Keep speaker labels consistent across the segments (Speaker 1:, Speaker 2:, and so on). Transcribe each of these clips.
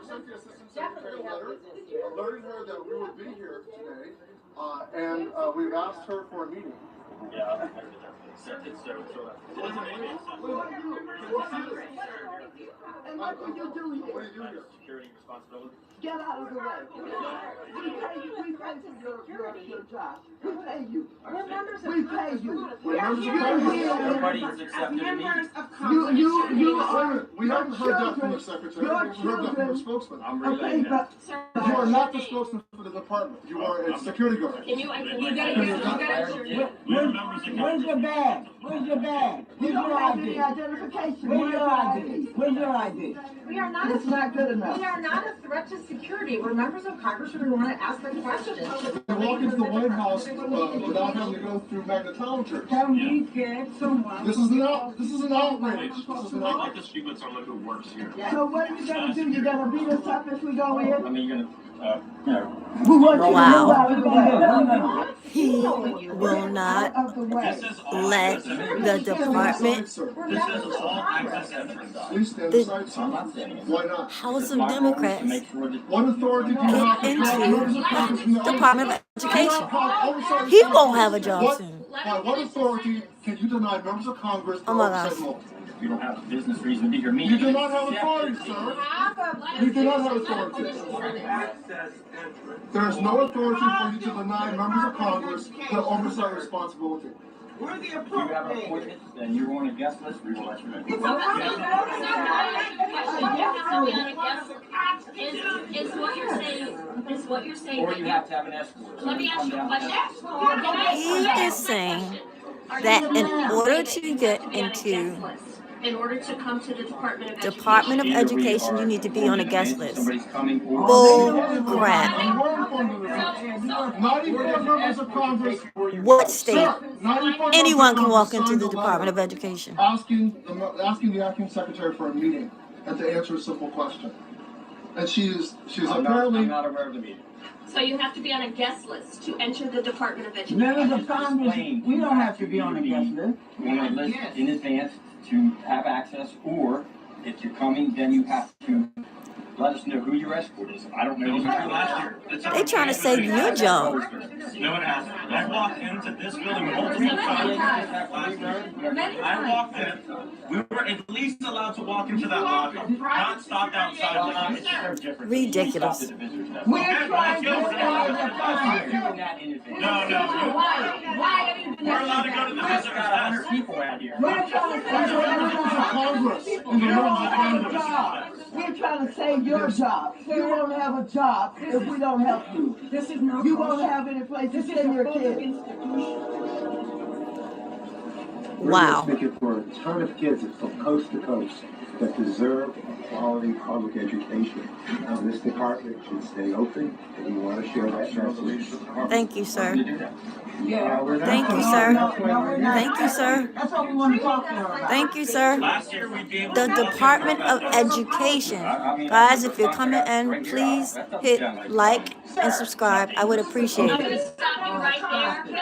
Speaker 1: sent the assistant secretary a letter alerting her that we would be here today, and we've asked her for a meeting.
Speaker 2: Yeah.
Speaker 3: And what do you do here?
Speaker 1: What do you do here?
Speaker 2: Security responsibility.
Speaker 3: Get out of the way. We pay for your job. We pay you. We pay you.
Speaker 2: Everybody is accepted in meetings.
Speaker 3: You are.
Speaker 1: We haven't heard that from the secretary.
Speaker 3: Your
Speaker 1: We've heard that from the spokesman.
Speaker 2: I'm relaying that.
Speaker 1: You are not the spokesman for the department. You are a security guard.
Speaker 3: Where's your bag? Where's your bag? You don't have any identification. Where's your ID? Where's your ID?
Speaker 4: We are not.
Speaker 3: It's not good enough.
Speaker 4: We are not a threat to security. We're members of Congress and we want to ask the questions.
Speaker 1: You walk into the White House without having to go through magnetometers.
Speaker 3: Can we get someone?
Speaker 1: This is an outrage. This is an outrage.
Speaker 2: I'd like to speak with someone who works here.
Speaker 3: So what are you gonna do? You gonna beat us up if we go in?
Speaker 2: I mean, you're gonna,
Speaker 3: We want you to move
Speaker 5: Wow.
Speaker 3: out of the way.
Speaker 5: He will not
Speaker 3: Out of the way.
Speaker 5: let the department,
Speaker 2: This is all access entrance.
Speaker 1: Please stand aside, sir. Why not?
Speaker 5: House of Democrats,
Speaker 1: What authority do you have
Speaker 5: get
Speaker 1: to
Speaker 5: into Department of Education.
Speaker 1: Oversight
Speaker 5: He won't have a job
Speaker 1: What-
Speaker 5: soon.
Speaker 1: By what authority can you deny members of Congress
Speaker 5: Oh my
Speaker 1: oversight
Speaker 5: gosh.
Speaker 1: law?
Speaker 2: You don't have a business reason to be here.
Speaker 1: You do not have authority, sir. You do not have authority. There is no authority for you to deny members of Congress their oversight responsibility.
Speaker 3: We're the
Speaker 2: If you have an
Speaker 3: appropriate.
Speaker 2: appointment and you're on a guest list, we will let you in.
Speaker 6: Is what you're saying.
Speaker 2: Or you have to have an escort.
Speaker 6: Let me ask you a question.
Speaker 5: He is saying that in order to get into
Speaker 6: In order to come to the Department of Education.
Speaker 5: Department of Education, you need to be on a guest list.
Speaker 2: Somebody's coming or.
Speaker 5: Bull crap.
Speaker 1: And we're informed of this. 94 members of Congress.
Speaker 5: What state?
Speaker 1: Sir, 94
Speaker 5: Anyone can
Speaker 1: members
Speaker 5: walk
Speaker 1: of
Speaker 5: into
Speaker 1: Congress
Speaker 5: the
Speaker 1: signed a
Speaker 5: Department of
Speaker 1: letter
Speaker 5: Education.
Speaker 1: asking the acting secretary for a meeting and to answer a simple question. And she's
Speaker 2: I'm
Speaker 1: apparently.
Speaker 2: not aware of the meeting.
Speaker 6: So you have to be on a guest list to enter the Department of Education.
Speaker 3: Members of Congress, we don't have to be on a guest list.
Speaker 2: You're on a list in advance to have access, or if you're coming, then you have to let us know who your escort is. I don't know.
Speaker 7: Last year.
Speaker 5: They trying to save your job.
Speaker 7: No, it hasn't. I walked into this building multiple times last year. I walked in. We were at least allowed to walk into that lobby, not stopped outside of the lobby.
Speaker 5: Ridiculous.
Speaker 3: We're trying to stop the process.
Speaker 7: No.
Speaker 6: Why?
Speaker 7: We're allowed to go to the visitors desk.
Speaker 2: People out here.
Speaker 3: We're trying to
Speaker 1: These
Speaker 3: save
Speaker 1: are members of Congress. These are members of Congress.
Speaker 3: job. We're trying to save your job. You won't have a job if we don't help you.
Speaker 4: This is not.
Speaker 3: You won't have any place to send your kids.
Speaker 5: Wow.
Speaker 8: We're speaking for a ton of kids from coast to coast that deserve a quality public education. This department should stay open, and we want to share that message.
Speaker 5: Thank you, sir.
Speaker 3: Yeah.
Speaker 5: Thank you, sir. Thank you, sir.
Speaker 3: That's what we want to talk to her about.
Speaker 5: Thank you, sir.
Speaker 7: Last year we gave
Speaker 5: The Department of Education. Guys, if you're coming in, please hit like and subscribe. I would appreciate
Speaker 6: I'm going
Speaker 5: it.
Speaker 6: to stop you right there. No.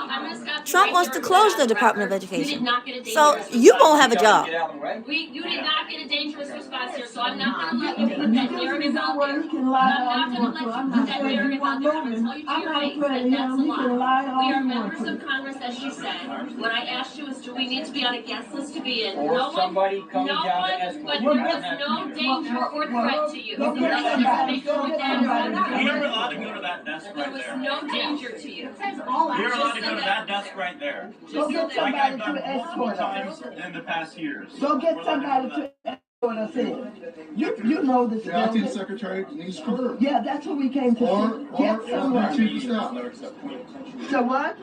Speaker 6: I'm going to stop you
Speaker 5: Trump
Speaker 6: right
Speaker 5: wants
Speaker 6: there.
Speaker 5: to close the Department of
Speaker 6: You did
Speaker 5: Education.
Speaker 6: not get a
Speaker 5: So
Speaker 6: dangerous
Speaker 5: you
Speaker 6: response.
Speaker 5: won't have a job.
Speaker 2: Get out of the way.
Speaker 6: You did not get a dangerous response here, so I'm not going to let you put that narrative out there.
Speaker 3: He can lie
Speaker 6: I'm
Speaker 3: all
Speaker 6: not
Speaker 3: he
Speaker 6: going to
Speaker 3: wants
Speaker 6: let
Speaker 3: to.
Speaker 6: you
Speaker 3: I'm
Speaker 6: put
Speaker 3: not
Speaker 6: that
Speaker 3: saying he
Speaker 6: narrative
Speaker 3: won't
Speaker 6: out there. I'm going to tell
Speaker 3: move.
Speaker 6: you to
Speaker 3: I'm
Speaker 6: your
Speaker 3: not
Speaker 6: face
Speaker 3: putting
Speaker 6: that that's a
Speaker 3: him. He can
Speaker 6: lie.
Speaker 3: lie all
Speaker 6: We are
Speaker 3: he
Speaker 6: members
Speaker 3: wants
Speaker 6: of
Speaker 3: to.
Speaker 6: Congress, as she said. What I asked you is, do we need to be on a guest list to be in?
Speaker 2: Or somebody coming down to escort
Speaker 6: But
Speaker 2: you.
Speaker 6: there was no danger or threat to you.
Speaker 3: Go
Speaker 6: So
Speaker 3: get
Speaker 6: let's just
Speaker 3: somebody.
Speaker 6: make sure
Speaker 3: Go get
Speaker 6: that
Speaker 3: somebody.
Speaker 7: We are allowed to go to that desk
Speaker 6: there
Speaker 7: right
Speaker 6: was
Speaker 7: there.
Speaker 6: no danger to you.
Speaker 7: We are allowed to go to that desk right there.
Speaker 3: Go get
Speaker 7: Like
Speaker 3: somebody
Speaker 7: I've done
Speaker 3: to
Speaker 7: multiple
Speaker 3: escort us.
Speaker 7: times in the past years.
Speaker 3: Go get
Speaker 7: We're allowed
Speaker 3: somebody
Speaker 7: to go
Speaker 3: to escort us in. You know this
Speaker 1: The acting
Speaker 3: building.
Speaker 1: secretary, Denise Curran.
Speaker 3: Yeah, that's who we came to
Speaker 1: Or
Speaker 3: see. Get
Speaker 1: the
Speaker 3: someone.
Speaker 1: chief of staff.
Speaker 3: So what?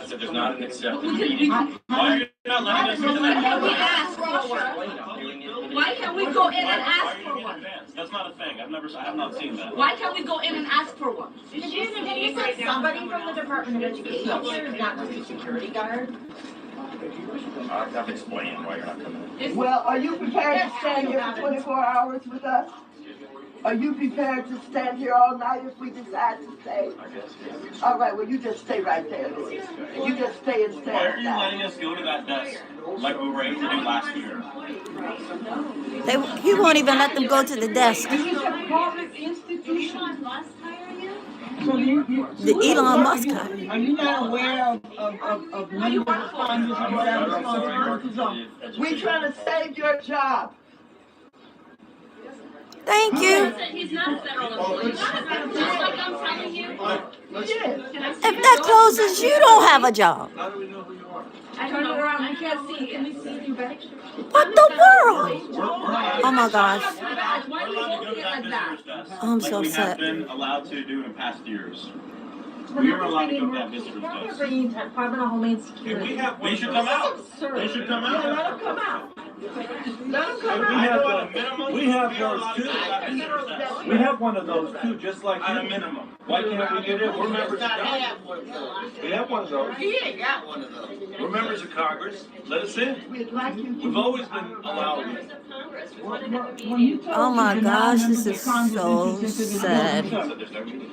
Speaker 2: I said, there's not an accepted meeting.
Speaker 7: Why are you not letting us into
Speaker 6: Why can't we
Speaker 7: that?
Speaker 6: ask for one? Why can't we go in and ask for one?
Speaker 7: That's not a thing. I have not seen that.
Speaker 6: Why can't we go in and ask for one?
Speaker 4: Did you say somebody from the Department of Education here, not just a security guard?
Speaker 2: I've explained why you're not coming in.
Speaker 3: Well, are you prepared to stay here for 24 hours with us? Are you prepared to stand here all night if we decide to stay? All right, well, you just stay right there. You just stay and
Speaker 7: Why
Speaker 3: stand.
Speaker 7: are you letting us go to that desk like we were able to do last year?
Speaker 5: He won't even let them go to the desk.
Speaker 3: This is a public institution.
Speaker 5: The Elon Musk guy.
Speaker 3: Are you not aware of members of Congress and what our responsibilities are? We're trying to save your job.
Speaker 5: Thank you.
Speaker 6: He's not a federal employee. Just like I'm telling you.
Speaker 5: If that closes, you don't have a job.
Speaker 6: I don't know. I can't see. Can we see you back?
Speaker 5: What the world? Oh my gosh.
Speaker 6: Why do you hold it like that?
Speaker 5: I'm so
Speaker 7: like we have
Speaker 5: upset.
Speaker 7: been allowed to do in past years. We are allowed to go to that visitor's desk.
Speaker 4: Department of Homeland
Speaker 7: If
Speaker 4: Security.
Speaker 7: we have, they should come out. They should come out.
Speaker 3: Let them come out. Let them come
Speaker 7: I
Speaker 3: out.
Speaker 7: know at a minimum,
Speaker 9: we have
Speaker 7: are
Speaker 9: those
Speaker 7: allowed
Speaker 9: too.
Speaker 7: to go to that visitor's desk.
Speaker 9: We have one of those too, just like
Speaker 7: At a
Speaker 9: you.
Speaker 7: minimum.
Speaker 9: Why can't we get in? We're members of Congress. We have one of those.
Speaker 3: He ain't got one of those.
Speaker 9: We're members of Congress. Let us in.
Speaker 3: We'd like you to.
Speaker 9: We've always been allowed in.
Speaker 6: Members of Congress, we wanted to have a
Speaker 3: When you
Speaker 6: meeting.
Speaker 3: told
Speaker 5: Oh my
Speaker 3: the nine
Speaker 5: gosh,
Speaker 3: members
Speaker 5: this
Speaker 3: of
Speaker 5: is
Speaker 3: Congress
Speaker 5: so
Speaker 3: entered into the
Speaker 5: sad.
Speaker 3: building,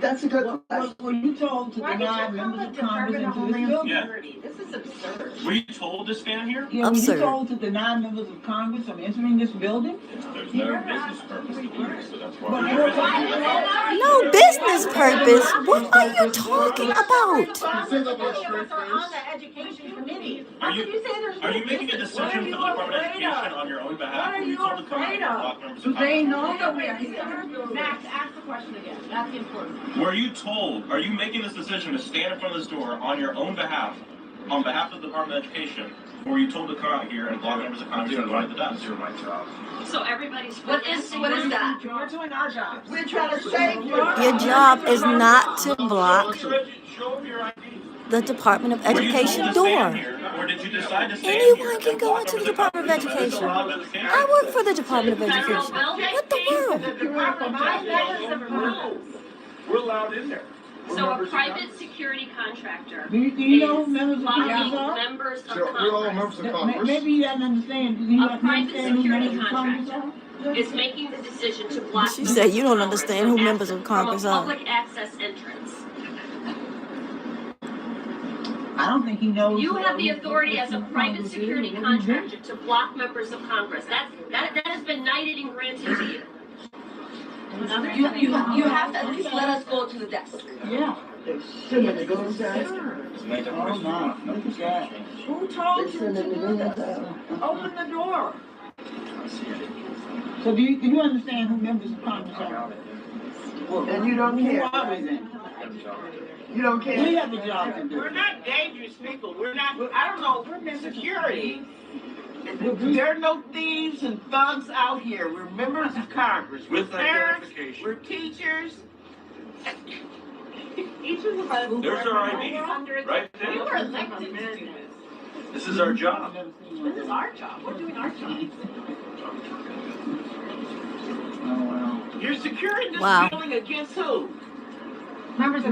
Speaker 3: that's a good question. Were you told to
Speaker 4: Why did
Speaker 3: deny
Speaker 4: you
Speaker 3: members
Speaker 4: call
Speaker 3: of
Speaker 4: it
Speaker 3: Congress
Speaker 4: Department of
Speaker 3: into this
Speaker 4: Homeland
Speaker 3: building?
Speaker 7: Yeah.
Speaker 4: Security? This is absurd.
Speaker 7: Were you told to stand here?
Speaker 3: Yeah, were you
Speaker 5: Absurd.
Speaker 3: told to deny members of Congress from entering this building?
Speaker 7: There's no business purpose to do this, so that's
Speaker 3: But
Speaker 7: why.
Speaker 5: No business purpose. What are you talking about?
Speaker 1: You say that with a straight
Speaker 4: On
Speaker 1: face.
Speaker 4: the education committee.
Speaker 7: Are you making a decision for the Department of Education on your own behalf? Were you told to come out and block members of
Speaker 3: They
Speaker 7: Congress?
Speaker 3: know that we're here.
Speaker 4: Max, ask the question again. That's important.
Speaker 7: Were you told, are you making this decision to stand in front of this door on your own behalf, on behalf of the Department of Education, or were you told to come out here and block members of Congress and go to the desk?
Speaker 9: my job.
Speaker 6: So everybody's.
Speaker 4: What is that?
Speaker 6: We're doing our job.
Speaker 3: We're trying to save you.
Speaker 5: Your job is not to block
Speaker 7: Show your ID.
Speaker 5: the Department of
Speaker 7: Were you told
Speaker 5: Education
Speaker 7: to stand
Speaker 5: door.
Speaker 7: here, or did you decide to stand here?
Speaker 5: Anyone can go into the Department of Education. I work for the Department of Education. What the world?
Speaker 9: We're allowed in there. We're
Speaker 6: So a
Speaker 9: members of
Speaker 6: private security contractor
Speaker 3: Do you know
Speaker 6: is
Speaker 3: who members of
Speaker 6: blocking
Speaker 3: Congress are?
Speaker 6: members of
Speaker 1: So we're all members
Speaker 6: Congress,
Speaker 1: of Congress.
Speaker 3: Maybe you doesn't understand. Do you
Speaker 6: A
Speaker 3: not
Speaker 6: private
Speaker 3: understand who
Speaker 6: security
Speaker 3: members of Congress
Speaker 6: contractor.
Speaker 3: are?
Speaker 6: is making the decision to block.
Speaker 5: She said you don't understand who members of Congress
Speaker 6: from a
Speaker 5: are.
Speaker 6: public access entrance.
Speaker 3: I don't think he knows.
Speaker 6: You have the authority as a private security contractor to block members of Congress. That has been knighted and granted to you.
Speaker 4: You have to at least let us go to the desk.
Speaker 3: Yeah. Shouldn't have gone down. Oh my, look at that. Who told you to do this? Open the door. So do you understand who members of Congress are? And you don't care? Who are we then? You don't care? We have a job to do.
Speaker 10: We're not dangerous people. We're not, I don't know, we're security. There are no thieves and thugs out here. We're members of Congress. We're
Speaker 9: With
Speaker 10: parents,
Speaker 9: identification.
Speaker 10: we're teachers.
Speaker 9: There's our ID, right
Speaker 10: We
Speaker 9: there.
Speaker 10: were elected to do this.
Speaker 9: This is our job.
Speaker 10: This is our job. We're doing our job.
Speaker 3: Oh, wow.
Speaker 10: You're securing this
Speaker 5: Wow.
Speaker 10: building against who?
Speaker 4: Members of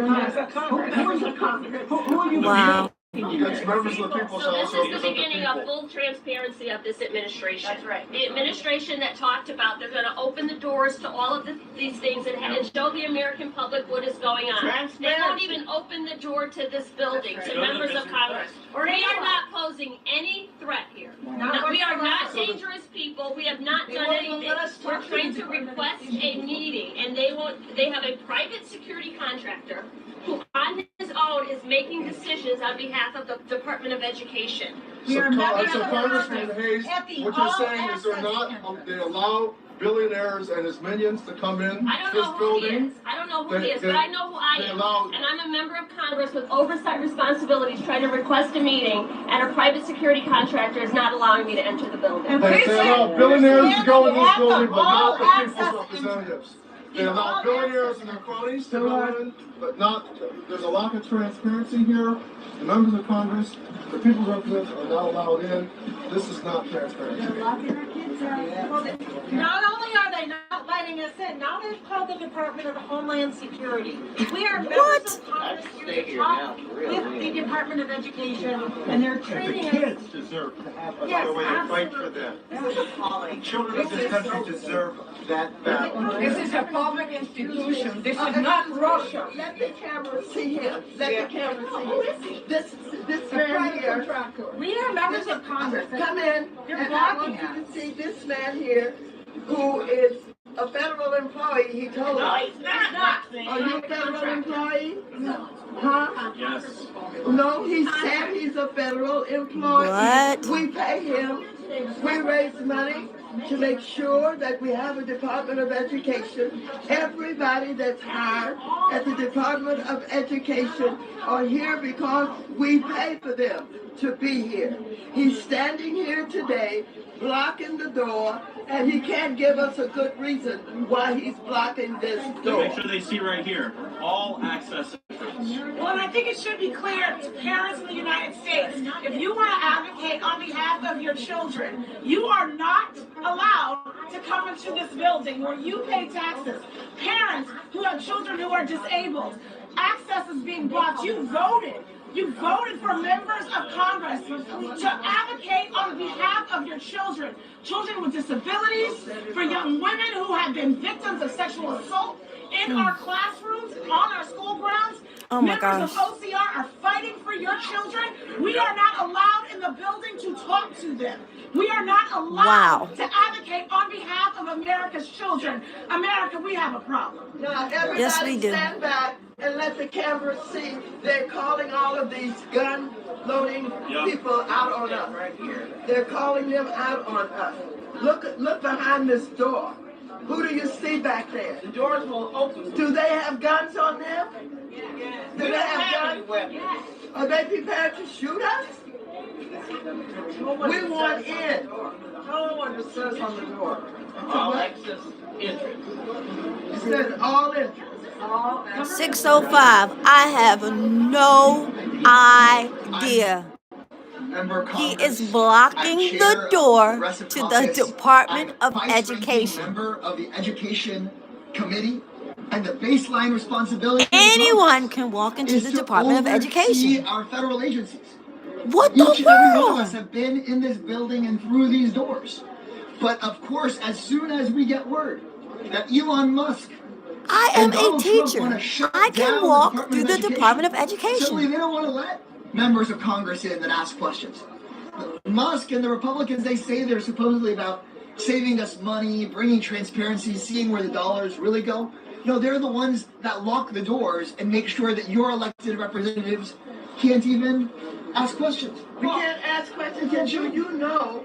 Speaker 4: Congress.
Speaker 10: Members of Congress.
Speaker 3: Who are you?
Speaker 5: Wow.
Speaker 1: It's members of the people,
Speaker 6: So this
Speaker 1: also
Speaker 6: is the
Speaker 1: represent the
Speaker 6: beginning of
Speaker 1: people.
Speaker 6: full transparency of this administration.
Speaker 4: That's right.
Speaker 6: The administration that talked about they're gonna open the doors to all of these things and show the American public what is going on. They won't
Speaker 10: Transparency.
Speaker 6: even open the door to this building, to members of Congress. We are not posing any threat here. No, we are not dangerous people. We have not done anything. We're trying to request a meeting and they have a private security contractor who on his own is making decisions on behalf of the Department of Education.
Speaker 1: So Congressman Hayes, what you're saying is they allow billionaires and his minions to come in
Speaker 6: I don't
Speaker 1: this
Speaker 6: know who he
Speaker 1: building.
Speaker 6: is. I don't know who he is,
Speaker 1: They-
Speaker 6: but I know who I
Speaker 1: they
Speaker 6: am.
Speaker 1: allow-
Speaker 6: And I'm a member of Congress with oversight responsibilities trying to request a meeting, and a private security contractor is not allowing me to enter the building.
Speaker 1: They allow billionaires to go in this building, but not the people's representatives. They allow billionaires and their cronies to go in, but not, there's a lack of transparency here. The members of Congress, the people's representatives are not allowed in. This is not transparency.
Speaker 4: Not only are they not letting letting us in. Now they've called the Department of Homeland Security. We are members
Speaker 5: What?
Speaker 4: of Congress
Speaker 9: I'd
Speaker 4: here
Speaker 9: stay
Speaker 4: to
Speaker 9: here
Speaker 4: talk
Speaker 9: now, for real.
Speaker 4: with the Department of Education, and they're
Speaker 1: The
Speaker 4: treating us.
Speaker 1: kids deserve to have us
Speaker 4: Yes,
Speaker 1: go in and fight for
Speaker 4: absolutely.
Speaker 1: them.
Speaker 3: This is appalling.
Speaker 1: Children of this country deserve that battle.
Speaker 3: This is a public institution. This is not Russia.
Speaker 10: Let the camera see him. Let the camera see him. This man here.
Speaker 4: We are members of Congress.
Speaker 10: Come in.
Speaker 4: You're
Speaker 10: and I
Speaker 4: blocking
Speaker 10: want you
Speaker 4: us.
Speaker 10: to see this man here, who is a federal employee. He told
Speaker 3: No,
Speaker 10: us.
Speaker 3: he's not.
Speaker 10: Are you a federal employee? Huh?
Speaker 7: Yes.
Speaker 10: No, he said he's a federal employee.
Speaker 5: What?
Speaker 10: We pay him. We raise money to make sure that we have a Department of Education. Everybody that's hired at the Department of Education are here because we pay for them to be here. He's standing here today, blocking the door, and he can't give us a good reason why he's blocking this door.
Speaker 7: Make sure they see right here, all access.
Speaker 4: Well, and I think it should be clear to parents in the United States, if you want to advocate on behalf of your children, you are not allowed to come into this building where you pay taxes. Parents who have children who are disabled, access is being blocked. You voted. You voted for members of Congress to advocate on behalf of your children. Children with disabilities, for young women who have been victims of sexual assault in our classrooms, on our school grounds.
Speaker 5: Oh my
Speaker 4: Members
Speaker 5: gosh.
Speaker 4: of OCR are fighting for your children. We are not allowed in the building to talk to them. We are not allowed
Speaker 5: Wow.
Speaker 4: to advocate on behalf of America's children. America, we have a problem.
Speaker 10: Now, everybody
Speaker 5: Yes, we do.
Speaker 10: stand back and let the camera see. They're calling all of these gun-loading people out on us. They're calling them out on us. Look behind this door. Who do you see back there?
Speaker 3: The doors will open.
Speaker 10: Do they have guns on them?
Speaker 3: We
Speaker 10: Do
Speaker 3: don't
Speaker 10: they
Speaker 3: have
Speaker 10: have
Speaker 3: any
Speaker 10: guns?
Speaker 3: weapons.
Speaker 10: Are they prepared to shoot us? We want in.
Speaker 3: Tell them what it says on the door. All access entrance.
Speaker 10: It says all entrance.
Speaker 5: 605. I have no idea.
Speaker 11: Member of
Speaker 5: He
Speaker 11: Congress,
Speaker 5: is blocking
Speaker 11: I'm chair
Speaker 5: the
Speaker 11: of
Speaker 5: door
Speaker 11: Progressive
Speaker 5: to the
Speaker 11: Caucus.
Speaker 5: Department
Speaker 11: I'm
Speaker 5: of
Speaker 11: vice-ranking
Speaker 5: Education.
Speaker 11: member of the Education Committee, and the baseline responsibility of the
Speaker 5: Anyone
Speaker 11: Congress
Speaker 5: can walk into
Speaker 11: is
Speaker 5: the
Speaker 11: to
Speaker 5: Department of
Speaker 11: oversee
Speaker 5: Education.
Speaker 11: our federal agencies.
Speaker 5: What
Speaker 11: Each and every one of
Speaker 5: the
Speaker 11: us
Speaker 5: world?
Speaker 11: have been in this building and through these doors. But of course, as soon as we get word that Elon Musk
Speaker 5: I
Speaker 11: and
Speaker 5: am a
Speaker 11: Donald Trump
Speaker 5: teacher.
Speaker 11: want to shut
Speaker 5: I
Speaker 11: down
Speaker 5: can
Speaker 11: the
Speaker 5: walk
Speaker 11: Department
Speaker 5: through
Speaker 11: of
Speaker 5: the
Speaker 11: Education,
Speaker 5: Department of
Speaker 11: suddenly
Speaker 5: Education.
Speaker 11: they don't want to let members of Congress in that ask questions. Musk and the Republicans, they say they're supposedly about saving us money, bringing transparency, seeing where the dollars really go. No, they're the ones that lock the doors and make sure that your elected representatives can't even ask questions.
Speaker 10: We can't ask questions. And do you know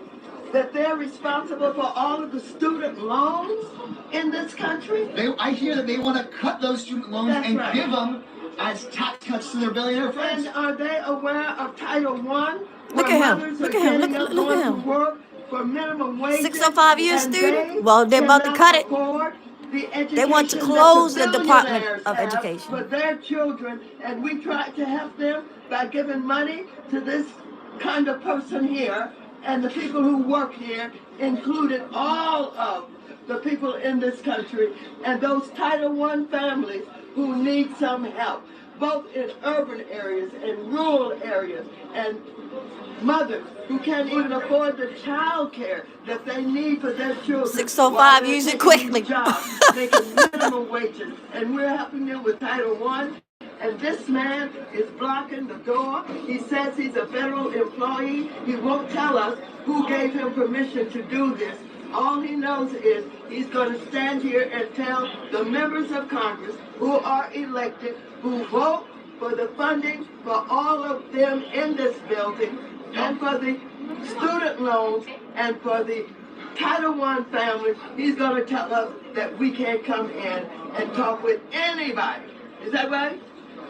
Speaker 10: that they're responsible for all of the student loans in this country?
Speaker 11: I hear that they want to cut those student loans
Speaker 10: That's
Speaker 11: and
Speaker 10: right.
Speaker 11: give them as tax cuts to their billionaire friends.
Speaker 10: And are they aware of Title I?
Speaker 5: Look
Speaker 10: where
Speaker 5: at him.
Speaker 10: mothers
Speaker 5: Look
Speaker 10: are
Speaker 5: at him.
Speaker 10: getting
Speaker 5: Look-
Speaker 10: up
Speaker 5: look at
Speaker 10: going
Speaker 5: him.
Speaker 10: to work for minimum wages?
Speaker 5: 605 year
Speaker 10: and
Speaker 5: student?
Speaker 10: they
Speaker 5: Well, they're about to
Speaker 10: cannot
Speaker 5: cut it.
Speaker 10: afford the
Speaker 5: They want to
Speaker 10: education
Speaker 5: close
Speaker 10: that
Speaker 5: the Department
Speaker 10: billionaires
Speaker 5: of
Speaker 10: have
Speaker 5: Education.
Speaker 10: for their children, and we try to help them by giving money to this kind of person here, and the people who work here, included all of the people in this country, and those Title I families who need some help, both in urban areas and rural areas, and mothers who can't even afford the child care that they need for their children.
Speaker 5: 605,
Speaker 10: while they're
Speaker 5: use it
Speaker 10: taking
Speaker 5: quickly.
Speaker 10: jobs, making minimum wages, and we're helping them with Title I. And this man is blocking the door. He says he's a federal employee. He won't tell us who gave him permission to do this. All he knows is he's going to stand here and tell the members of Congress who are elected, who vote for the funding for all of them in this building, and for the student loans, and for the Title I families, he's going to tell us that we can't come in and talk with anybody. Is that right?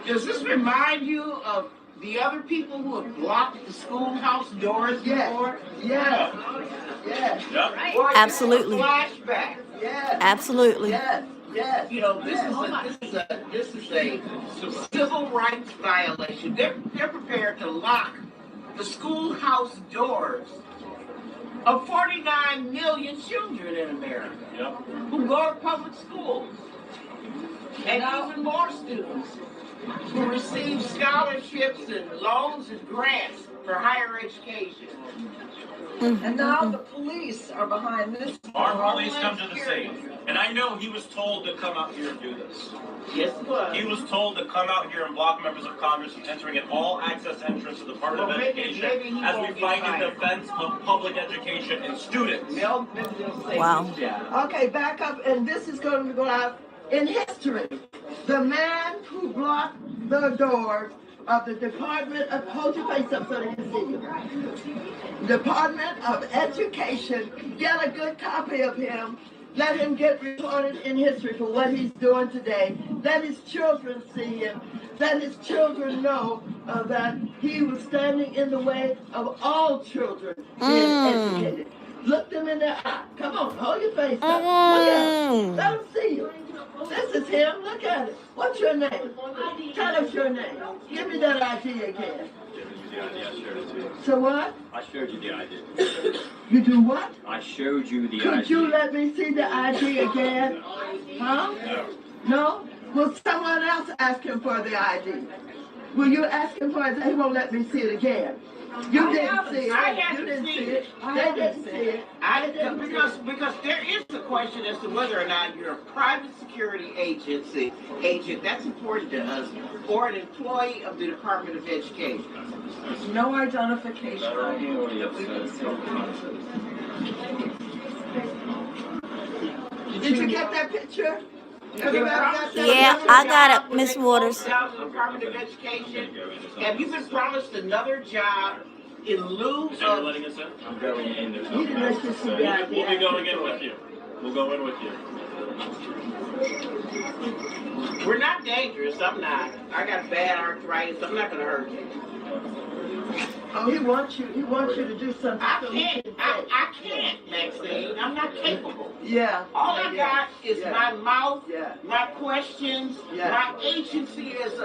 Speaker 3: Does this remind you of the other people who have blocked the schoolhouse doors before?
Speaker 10: Yes. Yes.
Speaker 7: Yep.
Speaker 3: Or is this a
Speaker 5: Absolutely.
Speaker 3: flashback?
Speaker 10: Yes.
Speaker 5: Absolutely.
Speaker 10: Yes. Yes.
Speaker 3: You know, this is a civil rights violation. They're prepared to lock the schoolhouse doors of 49 million children in America who go to public schools, and even more students who receive scholarships and loans and grants for higher education. And now the police are behind this.
Speaker 7: Our police come to the scene. And I know he was told to come out here and do this.
Speaker 3: Yes, it was.
Speaker 7: He was told to come out here and block members of Congress from entering an all-access entrance to the Department of Education as we fight in defense of public education and students.
Speaker 5: Wow.
Speaker 10: Okay, back up, and this is going to go out in history. The man who blocked the doors of the Department of, hold your face up so they can see you. Department of Education, get a good copy of him. Let him get recorded in history for what he's doing today. Let his children see him. Let his children know that he was standing in the way of all children being educated. Look them in the eye. Come on, hold your face up. Look at him. Let them see you. This is him. Look at it. What's your name? Tell us your name. Give me that ID again. So what?
Speaker 2: I showed you the ID.
Speaker 10: You do what?
Speaker 2: I showed you the ID.
Speaker 10: Could you let me see the ID again? Huh? No? Will someone else ask him for the ID? Will you ask him for it? He won't let me see it again. You didn't see it. You didn't see it. They didn't see it.
Speaker 3: Because there is a question as to whether or not you're a private security agent, that's important to us, or an employee of the Department of Education. There's no identification.
Speaker 10: Did you get that picture? Everybody got that?
Speaker 5: Yeah, I got it, Miss Waters.
Speaker 3: Department of Education. Have you been promised another job in lieu of?
Speaker 7: So you're letting us in? I'm going in. There's no
Speaker 10: You didn't let you see the ID.
Speaker 7: We'll be going in with you. We'll go in with you.
Speaker 3: We're not dangerous. I'm not. I got bad arthritis. I'm not going to hurt you.
Speaker 10: Oh, he wants you to do something.
Speaker 3: I can't, Maxine. I'm not capable.
Speaker 10: Yeah.
Speaker 3: All I got is my mouth,
Speaker 10: Yeah.
Speaker 3: my questions,
Speaker 10: Yeah.
Speaker 3: my agency as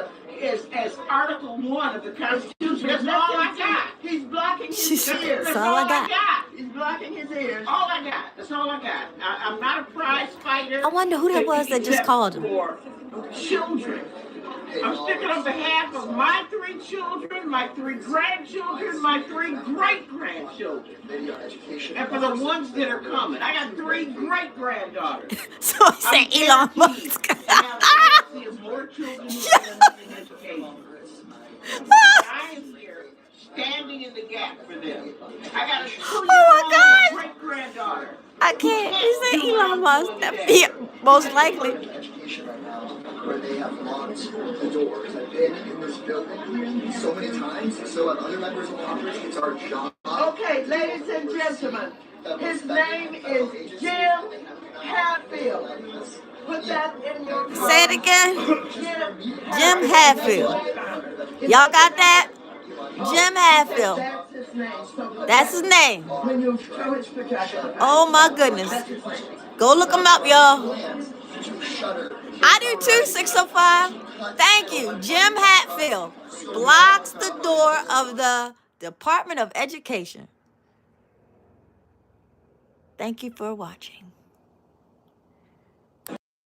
Speaker 3: Article 1 of the Constitution. That's all I got.
Speaker 10: He's blocking his ears.
Speaker 5: That's all I got.
Speaker 10: He's blocking his ears.
Speaker 3: All I got. That's all I got. I'm not a prize fighter.
Speaker 5: I wonder who that was that just called him.
Speaker 3: For children. I'm speaking on behalf of my 3 children, my 3 grandchildren, my 3 great-grandchildren. And for the ones that are coming. I got 3 great-granddaughters.
Speaker 5: So I said Elon Musk.
Speaker 3: More children in education. I am here standing in the gap for them. I got a 2-year-old great-granddaughter.
Speaker 5: I can't. He said Elon Musk. Yeah, most likely.
Speaker 11: Where they have locked the doors. I've been in this building so many times, so have other members of Congress. It's our job.
Speaker 10: Okay, ladies and gentlemen, his name is Jim Hatfield. Put that in your car.
Speaker 5: Say it again. Jim Hatfield. Y'all got that? Jim Hatfield.
Speaker 10: That's his name. So
Speaker 5: That's his name.
Speaker 10: when you show his picture.
Speaker 5: Oh my goodness. Go look him up, y'all. I do too, 605. Thank you. Jim Hatfield blocks the door of the Department of Education. Thank you for watching.